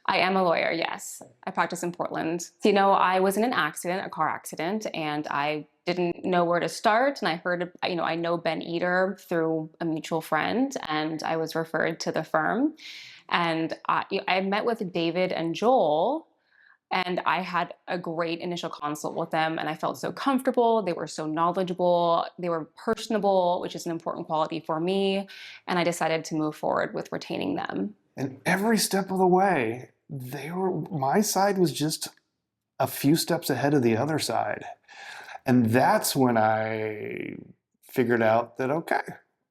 I am a lawyer, yes. I practice in Portland. So, I was in an accident, a car accident, and I didn't know where to start. And I heard, I know Ben Eater through a mutual friend, and I was referred to the firm. And I met with David and Joel, and I had a great initial consult with them, and I felt so comfortable. They were so knowledgeable. They were personable, which is an important quality for me. And I decided to move forward with retaining them. And every step of the way, my side was just a few steps ahead of the other side. And that's when I figured out that, okay,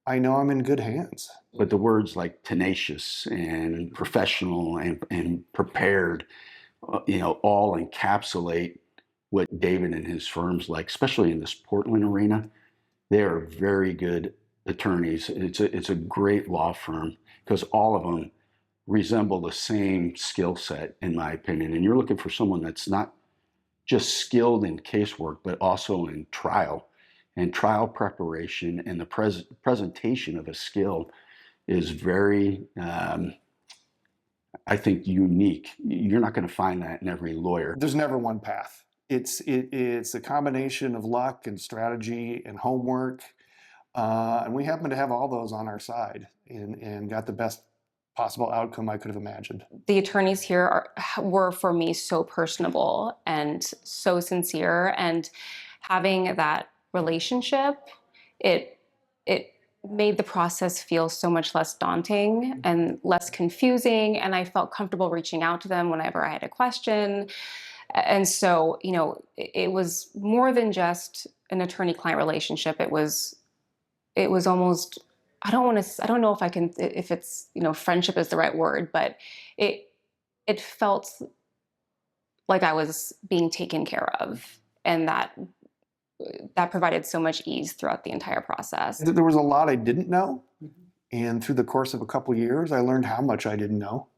I know I'm in good hands. But the words like tenacious and professional and prepared, all encapsulate what David and his firms like, especially in this Portland arena. They are very good attorneys. It's a great law firm because all of them resemble the same skill set, in my opinion. And you're looking for someone that's not just skilled in casework, but also in trial and trial preparation, and the presentation of a skill is very, I think, unique. You're not going to find that in every lawyer. There's never one path. It's a combination of luck and strategy and homework. And we happen to have all those on our side and got the best possible outcome I could have imagined. The attorneys here were for me so personable and so sincere, and having that relationship, it made the process feel so much less daunting and less confusing, and I felt comfortable reaching out to them whenever I had a question. And so, it was more than just an attorney-client relationship. It was almost, I don't know if it's, friendship is the right word, but it felt like I was being taken care of, and that provided so much ease throughout the entire process. There was a lot I didn't know, and through the course of a couple of years, I learned how much I didn't know,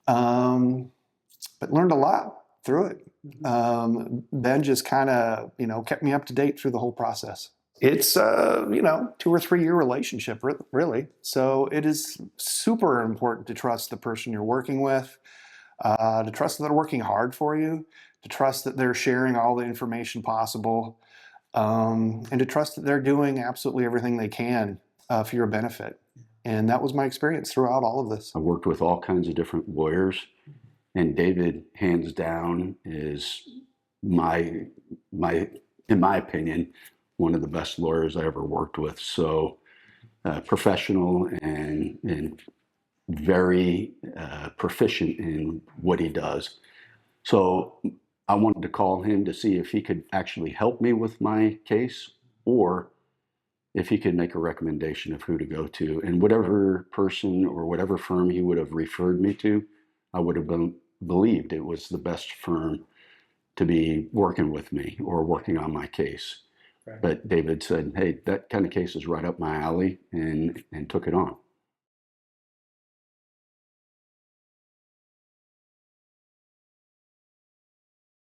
but learned a lot through it. Ben just kind of, kept me up to date through the whole process. It's 2 or 3 year relationship, really. So it is super important to trust the person you're working with, to trust that they're working hard for you, to trust that they're sharing all the information possible, and to trust that they're doing absolutely everything they can for your benefit. And that was my experience throughout all of this. I worked with all kinds of different lawyers, and David, hands down, is in my opinion, one of the best lawyers I ever worked with. So professional and very proficient in what he does. So I wanted to call him to see if he could actually help me with my case, or if he could make a recommendation of who to go to. And whatever person or whatever firm he would have referred me to, I would have believed it was the best firm to be working with me or working on my case. Right. But David said, hey, that kind of case is right up my alley, and took it on.